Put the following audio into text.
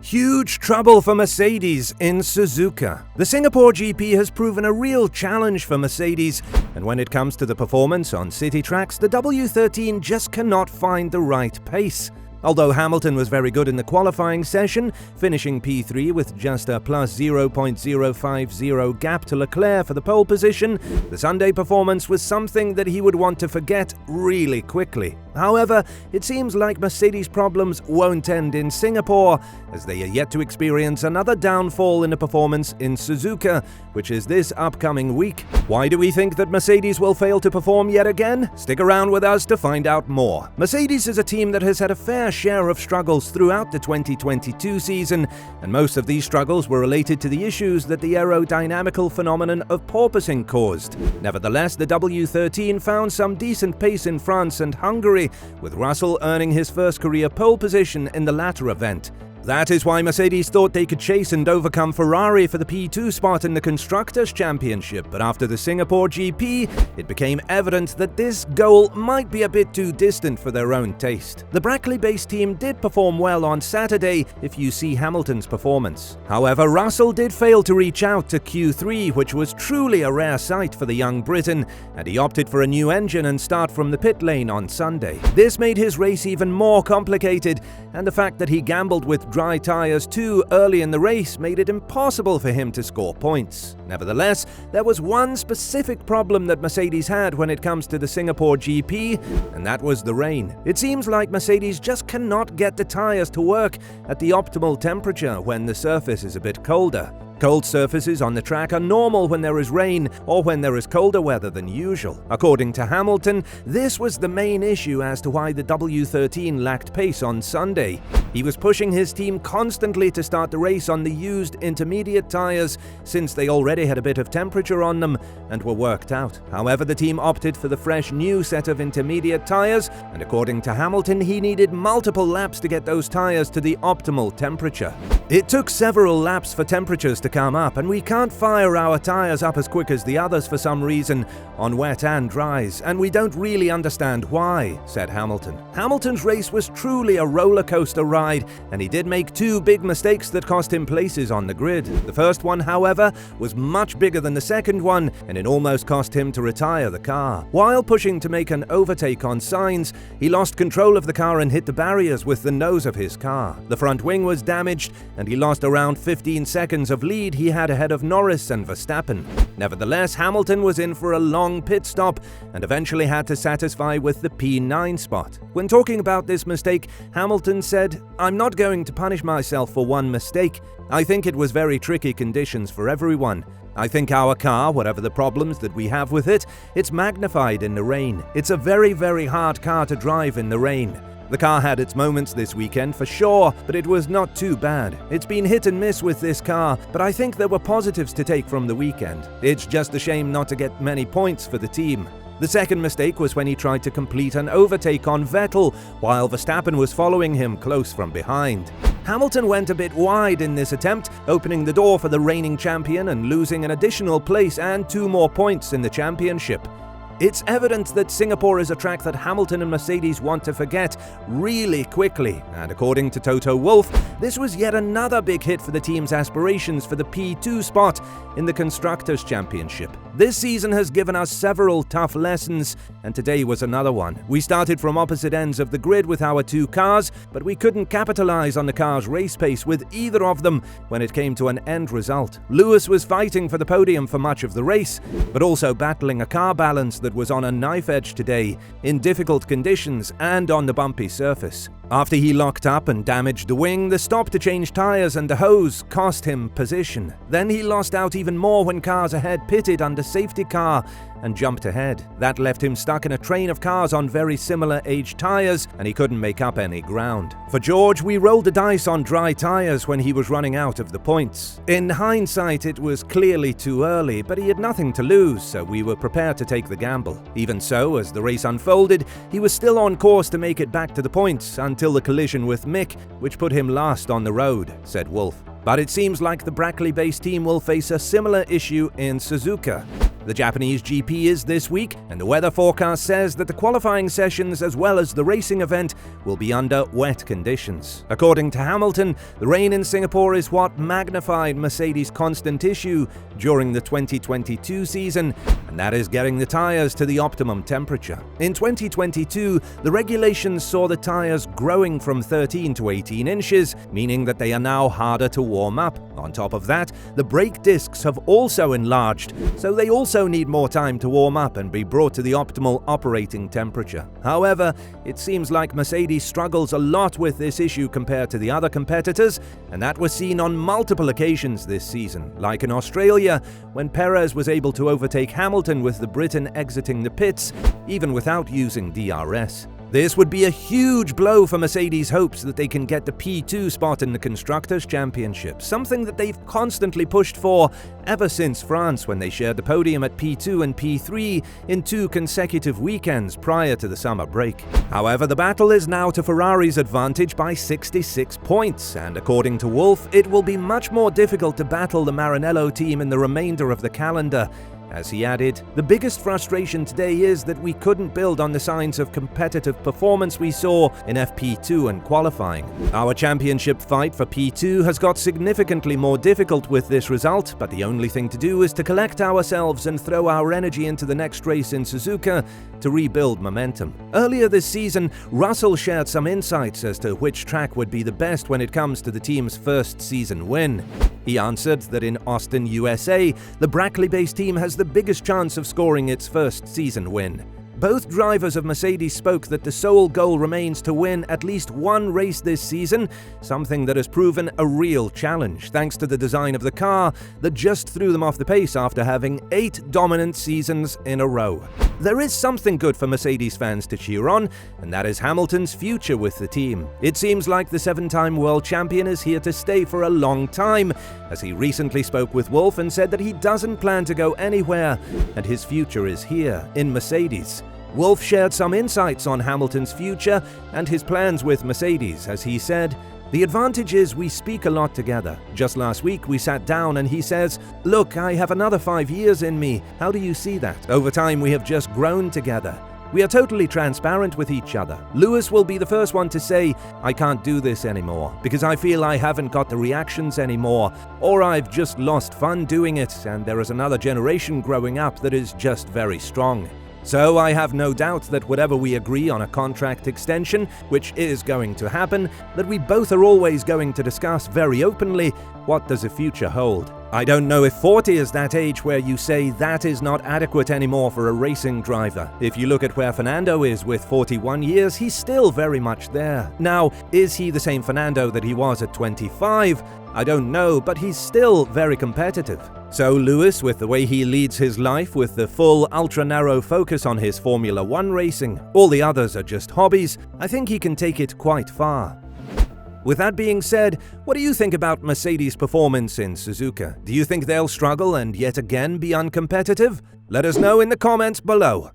Huge trouble for Mercedes in Suzuka. The Singapore GP has proven a real challenge for Mercedes, and when it comes to the performance on city tracks, the W13 just cannot find the right pace. Although Hamilton was very good in the qualifying session, finishing P3 with just a plus 0.050 gap to Leclerc for the pole position, the Sunday performance was something that he would want to forget really quickly. However, it seems like Mercedes' problems won't end in Singapore, as they are yet to experience another downfall in the performance in Suzuka, which is this upcoming week. Why do we think that Mercedes will fail to perform yet again? Stick around with us to find out more. Mercedes is a team that has had a fair share of struggles throughout the 2022 season, and most of these struggles were related to the issues that the aerodynamical phenomenon of porpoising caused. Nevertheless, the W13 found some decent pace in France and Hungary, with Russell earning his first career pole position in the latter event. That is why Mercedes thought they could chase and overcome Ferrari for the P2 spot in the Constructors' Championship, but after the Singapore GP, it became evident that this goal might be a bit too distant for their own taste. The Brackley-based team did perform well on Saturday if you see Hamilton's performance. However, Russell did fail to reach out to Q3, which was truly a rare sight for the young Briton, and he opted for a new engine and start from the pit lane on Sunday. This made his race even more complicated, and the fact that he gambled with dry tyres too early in the race made it impossible for him to score points. Nevertheless, there was one specific problem that Mercedes had when it comes to the Singapore GP, and that was the rain. It seems like Mercedes just cannot get the tyres to work at the optimal temperature when the surface is a bit colder. Cold surfaces on the track are normal when there is rain or when there is colder weather than usual. According to Hamilton, this was the main issue as to why the W13 lacked pace on Sunday. He was pushing his team constantly to start the race on the used intermediate tyres, since they already had a bit of temperature on them and were worked out. However, the team opted for the fresh new set of intermediate tyres, and according to Hamilton, he needed multiple laps to get those tyres to the optimal temperature. It took several laps for temperatures to come up, and we can't fire our tyres up as quick as the others for some reason on wet and dries, and we don't really understand why, said Hamilton. Hamilton's race was truly a roller coaster ride, and he did make two big mistakes that cost him places on the grid. The first one, however, was much bigger than the second one, and it almost cost him to retire the car. While pushing to make an overtake on Sainz, he lost control of the car and hit the barriers with the nose of his car. The front wing was damaged, and he lost around 15 seconds of lead he had ahead of Norris and Verstappen. Nevertheless, Hamilton was in for a long pit stop and eventually had to satisfy with the P9 spot. When talking about this mistake, Hamilton said, "I'm not going to punish myself for one mistake. I think it was very tricky conditions for everyone. I think our car, whatever the problems that we have with it, it's magnified in the rain. It's a very, very hard car to drive in the rain. The car had its moments this weekend for sure, but it was not too bad. It's been hit and miss with this car, but I think there were positives to take from the weekend. It's just a shame not to get many points for the team." The second mistake was when he tried to complete an overtake on Vettel, while Verstappen was following him close from behind. Hamilton went a bit wide in this attempt, opening the door for the reigning champion and losing an additional place and 2 more points in the championship. It's evident that Singapore is a track that Hamilton and Mercedes want to forget really quickly, and according to Toto, this was yet another big hit for the team's aspirations for the P2 spot in the Constructors' Championship. This season has given us several tough lessons, and today was another one. We started from opposite ends of the grid with our 2 cars, but we couldn't capitalize on the car's race pace with either of them when it came to an end result. Lewis was fighting for the podium for much of the race, but also battling a car balance that was on a knife edge today, in difficult conditions and on the bumpy surface. After he locked up and damaged the wing, the stop to change tyres and the hose cost him position. Then he lost out even more when cars ahead pitted under safety car and jumped ahead. That left him stuck in a train of cars on very similar aged tyres, and he couldn't make up any ground. For George, we rolled the dice on dry tyres when he was running out of the points. In hindsight, it was clearly too early, but he had nothing to lose, so we were prepared to take the gamble. Even so, as the race unfolded, he was still on course to make it back to the points until the collision with Mick, which put him last on the road, said Wolff. But it seems like the Brackley-based team will face a similar issue in Suzuka. The Japanese GP is this week, and the weather forecast says that the qualifying sessions as well as the racing event will be under wet conditions. According to Hamilton, the rain in Singapore is what magnified Mercedes' constant issue during the 2022 season, and that is getting the tires to the optimum temperature. In 2022, the regulations saw the tires growing from 13 to 18 inches, meaning that they are now harder to warm up. On top of that, the brake discs have also enlarged, so they also need more time to warm up and be brought to the optimal operating temperature. However, it seems like Mercedes struggles a lot with this issue compared to the other competitors, and that was seen on multiple occasions this season, like in Australia, when Perez was able to overtake Hamilton with the Briton exiting the pits, even without using DRS. This would be a huge blow for Mercedes' hopes that they can get the P2 spot in the Constructors' Championship, something that they've constantly pushed for ever since France, when they shared the podium at P2 and P3 in 2 consecutive weekends prior to the summer break. However, the battle is now to Ferrari's advantage by 66 points, and according to Wolff, it will be much more difficult to battle the Maranello team in the remainder of the calendar. As he added, "The biggest frustration today is that we couldn't build on the signs of competitive performance we saw in FP2 and qualifying. Our championship fight for P2 has got significantly more difficult with this result, but the only thing to do is to collect ourselves and throw our energy into the next race in Suzuka to rebuild momentum." Earlier this season, Russell shared some insights as to which track would be the best when it comes to the team's first season win. He answered that in Austin, USA, the Brackley-based team has the biggest chance of scoring its first season win. Both drivers of Mercedes spoke that the sole goal remains to win at least one race this season, something that has proven a real challenge, thanks to the design of the car that just threw them off the pace after having 8 dominant seasons in a row. There is something good for Mercedes fans to cheer on, and that is Hamilton's future with the team. It seems like the 7-time world champion is here to stay for a long time, as he recently spoke with Wolff and said that he doesn't plan to go anywhere, and his future is here, in Mercedes. Wolff shared some insights on Hamilton's future and his plans with Mercedes, as he said, "The advantage is we speak a lot together. Just last week we sat down and he says, 'Look, I have another 5 years in me. How do you see that?' Over time we have just grown together. We are totally transparent with each other. Lewis will be the first one to say, 'I can't do this anymore, because I feel I haven't got the reactions anymore, or I've just lost fun doing it, and there is another generation growing up that is just very strong.' So I have no doubt that whatever we agree on a contract extension, which is going to happen, that we both are always going to discuss very openly what does the future hold. I don't know if 40 is that age where you say that is not adequate anymore for a racing driver. If you look at where Fernando is with 41 years, he's still very much there. Now, is he the same Fernando that he was at 25? I don't know, but he's still very competitive. So Lewis, with the way he leads his life with the full ultra-narrow focus on his Formula 1 racing, all the others are just hobbies, I think he can take it quite far. With that being said, what do you think about Mercedes' performance in Suzuka? Do you think they'll struggle and yet again be uncompetitive? Let us know in the comments below.